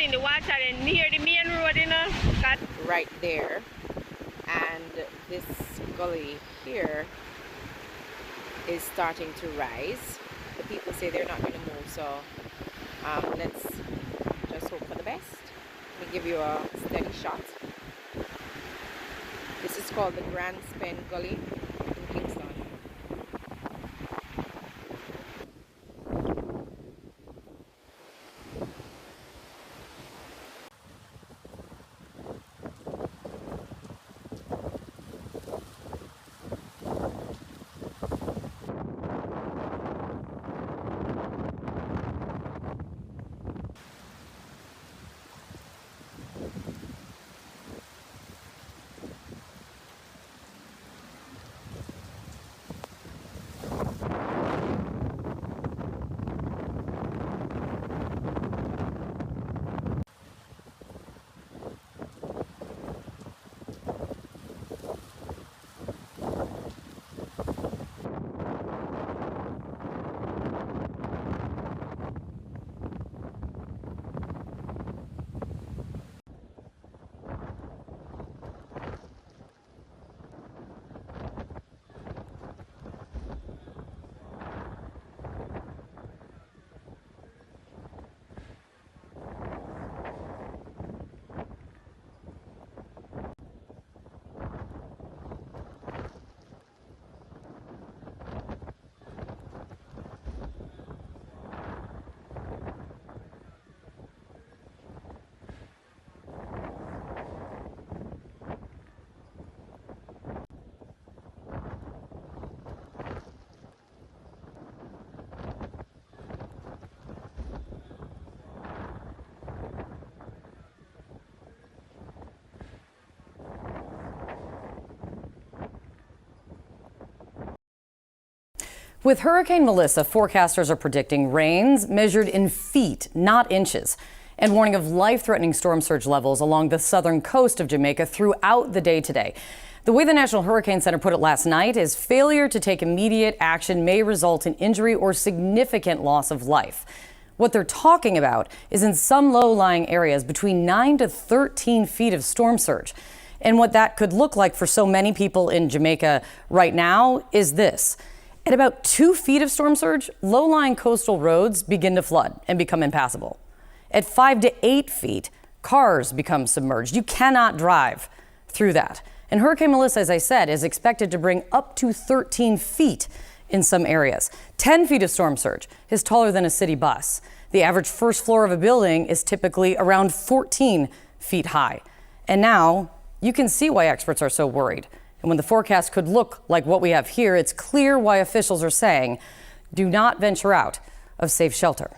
in the water and near the main road, you know. Right there, and this gully here is starting to rise. The people say they're not going to move, so let's just hope for the best. Let me give you a steady shot. This is called the Grand Spen Gully in Kingston. With Hurricane Melissa, forecasters are predicting rains measured in feet, not inches, and warning of life-threatening storm surge levels along the southern coast of Jamaica throughout the day today. The way the National Hurricane Center put it last night is failure to take immediate action may result in injury or significant loss of life. What they're talking about is in some low-lying areas between 9 to 13 feet of storm surge. And what that could look like for so many people in Jamaica right now is this. At about 2 feet of storm surge, low-lying coastal roads begin to flood and become impassable. At 5 to 8 feet, cars become submerged. You cannot drive through that. And Hurricane Melissa, as I said, is expected to bring up to 13 feet in some areas. 10 feet of storm surge is taller than a city bus. The average first floor of a building is typically around 14 feet high. And now you can see why experts are so worried. And when the forecast could look like what we have here, it's clear why officials are saying, do not venture out of safe shelter.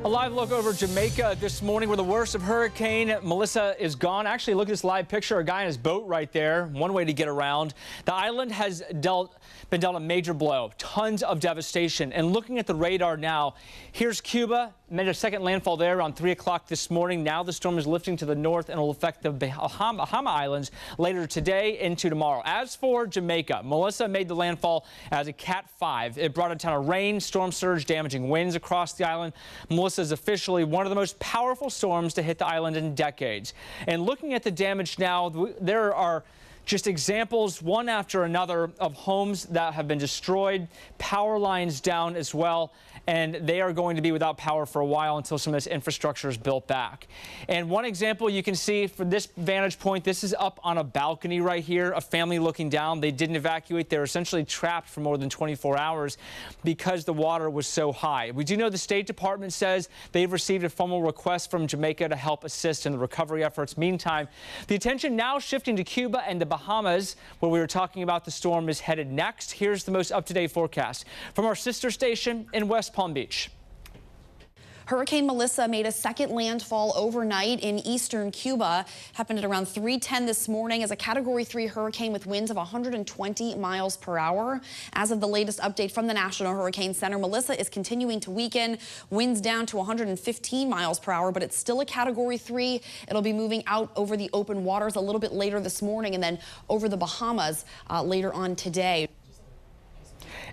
A live look over Jamaica this morning where the worst of Hurricane Melissa is gone. Actually, look at this live picture. A guy in his boat right there. One way to get around. The island has been dealt a major blow. Tons of devastation. And looking at the radar now, here's Cuba. Made a second landfall there around 3 o'clock this morning. Now the storm is lifting to the north and will affect the Bahama Islands later today into tomorrow. As for Jamaica, Melissa made the landfall as a Cat 5. It brought a ton of rain, storm surge, damaging winds across the island. Melissa is officially one of the most powerful storms to hit the island in decades. And looking at the damage now, there are just examples, one after another, of homes that have been destroyed, power lines down as well, and they are going to be without power for a while until some of this infrastructure is built back. And one example you can see from this vantage point, this is up on a balcony right here, a family looking down. They didn't evacuate. They were essentially trapped for more than 24 hours because the water was so high. We do know the State Department says they've received a formal request from Jamaica to help assist in the recovery efforts. Meantime, the attention now shifting to Cuba and the Bahamas, where we were talking about the storm is headed next. Here's the most up-to-date forecast from our sister station in West Palm Beach. Hurricane Melissa made a second landfall overnight in eastern Cuba. Happened at around 3:10 this morning as a Category 3 hurricane with winds of 120 miles per hour. As of the latest update from the National Hurricane Center, Melissa is continuing to weaken. Winds down to 115 miles per hour, but it's still a Category 3. It'll be moving out over the open waters a little bit later this morning and then over the Bahamas later on today.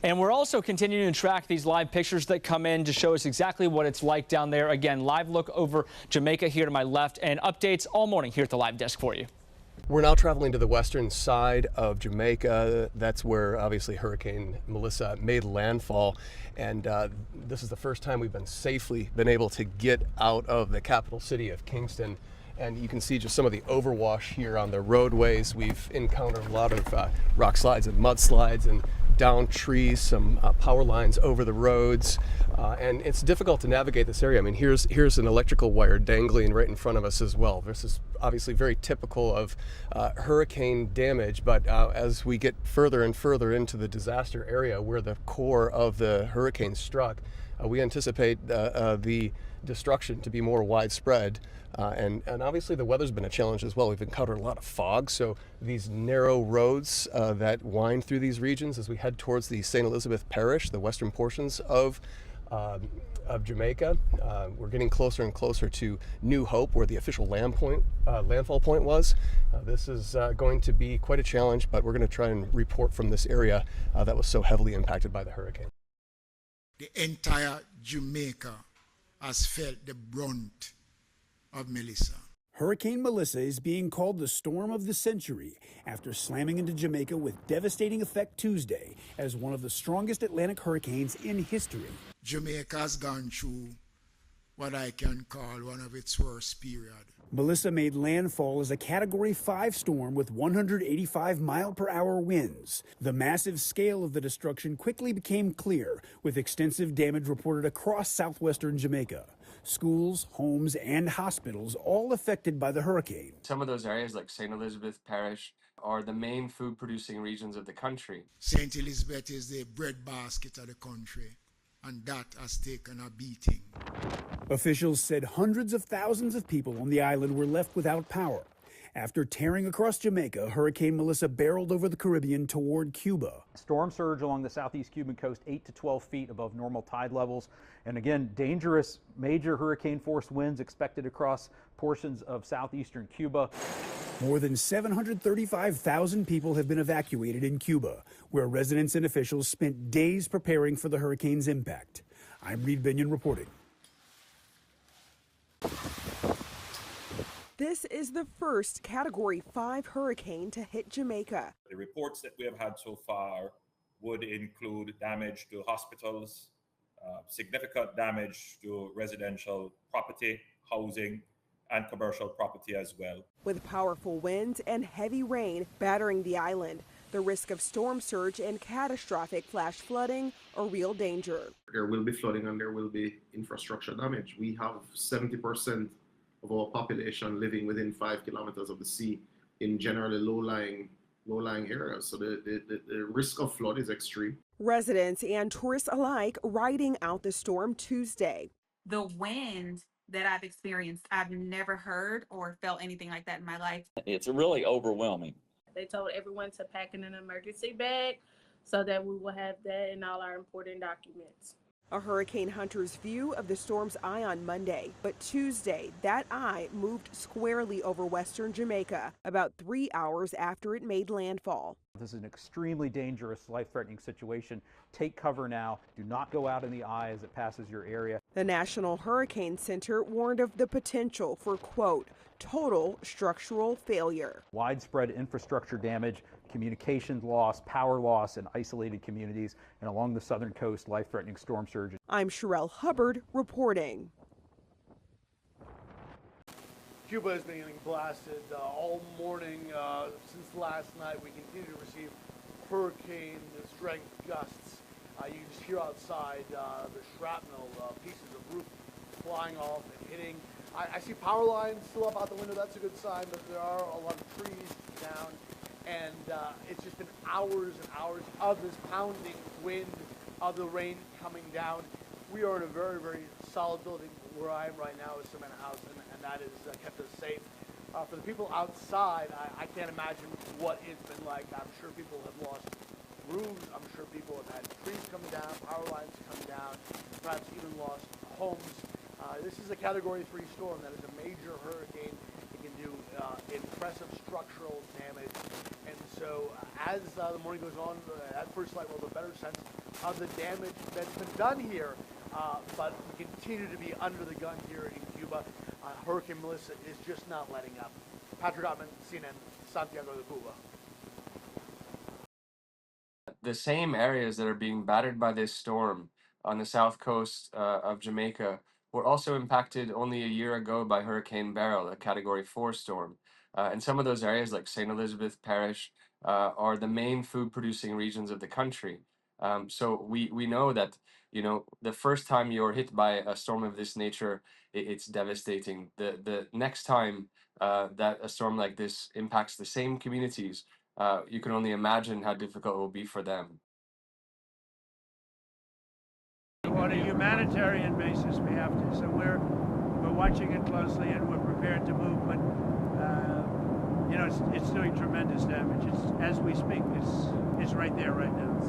And we're also continuing to track these live pictures that come in to show us exactly what it's like down there. Again, live look over Jamaica here to my left, and updates all morning here at the live desk for you. We're now traveling to the western side of Jamaica. That's where obviously Hurricane Melissa made landfall, and this is the first time we've been able to get out of the capital city of Kingston. And you can see just some of the overwash here on the roadways. We've encountered a lot of rock slides and mudslides and down trees, some power lines over the roads, and it's difficult to navigate this area. I mean, here's an electrical wire dangling right in front of us as well. This is obviously very typical of hurricane damage, but as we get further and further into the disaster area where the core of the hurricane struck, we anticipate the destruction to be more widespread. And obviously the weather's been a challenge as well. We've encountered a lot of fog, so these narrow roads that wind through these regions as we head towards the St. Elizabeth Parish, the western portions of Jamaica. We're getting closer and closer to New Hope, where the official landfall point was. This is going to be quite a challenge, but we're going to try and report from this area that was so heavily impacted by the hurricane. The entire Jamaica has felt the brunt of Melissa. Hurricane Melissa is being called the storm of the century after slamming into Jamaica with devastating effect Tuesday as one of the strongest Atlantic hurricanes in history. Jamaica has gone through what I can call one of its worst periods. Melissa made landfall as a Category 5 storm with 185-mile-per-hour winds. The massive scale of the destruction quickly became clear, with extensive damage reported across southwestern Jamaica. Schools, homes, and hospitals all affected by the hurricane. Some of those areas, like St. Elizabeth Parish, are the main food-producing regions of the country. St. Elizabeth is the breadbasket of the country, and that has taken a beating. Officials said hundreds of thousands of people on the island were left without power. After tearing across Jamaica, Hurricane Melissa barreled over the Caribbean toward Cuba. Storm surge along the southeast Cuban coast 8 to 12 feet above normal tide levels. And again, dangerous major hurricane force winds expected across portions of southeastern Cuba. More than 735,000 people have been evacuated in Cuba, where residents and officials spent days preparing for the hurricane's impact. I'm Reed Binion reporting. This is the first Category 5 hurricane to hit Jamaica. The reports that we have had so far would include damage to hospitals, significant damage to residential property, housing, and commercial property as well. With powerful winds and heavy rain battering the island, the risk of storm surge and catastrophic flash flooding are real danger. There will be flooding and there will be infrastructure damage. We have 70% of our population living within 5 kilometers of the sea in generally low-lying areas. So the risk of flood is extreme. Residents and tourists alike riding out the storm Tuesday. The wind that I've experienced, I've never heard or felt anything like that in my life. It's really overwhelming. They told everyone to pack in an emergency bag so that we will have that in all our important documents. A hurricane hunter's view of the storm's eye on Monday, but Tuesday, that eye moved squarely over western Jamaica about 3 hours after it made landfall. This is an extremely dangerous, life-threatening situation. Take cover now. Do not go out in the eye as it passes your area. The National Hurricane Center warned of the potential for, quote, total structural failure. Widespread infrastructure damage, communications loss, power loss in isolated communities, and along the southern coast, life-threatening storm surge. I'm Sherelle Hubbard reporting. Cuba has been getting blasted all morning since last night. We continue to receive hurricane strength gusts. You can just hear outside the shrapnel, pieces of roof flying off and hitting. I see power lines still up out the window. That's a good sign, but there are a lot of trees down. And it's just been hours and hours of this pounding wind, of the rain coming down. We are in a very, very solid building where I am right now, is Smyrna House, and that has kept us safe. For the people outside, I can't imagine what it's been like. I'm sure people have lost roofs. I'm sure people have had trees come down, power lines come down, perhaps even lost homes. This is a Category 3 storm. That is a major hurricane. It can do impressive structural damage. And so as the morning goes on, at first light, we'll have a better sense of the damage that's been done here. But we continue to be under the gun here in Cuba. Hurricane Melissa is just not letting up. Patrick Ottman, CNN, Santiago de Cuba. The same areas that are being battered by this storm on the south coast of Jamaica were also impacted only a year ago by Hurricane Beryl, a Category 4 storm. And some of those areas, like St. Elizabeth Parish, are the main food-producing regions of the country. So we know that, you know, the first time you're hit by a storm of this nature, it's devastating. The next time that a storm like this impacts the same communities, you can only imagine how difficult it will be for them. On a humanitarian basis, we have to. So we're watching it closely, and we're prepared to move. But you know, it's doing tremendous damage. It's, as we speak, it's right there right now.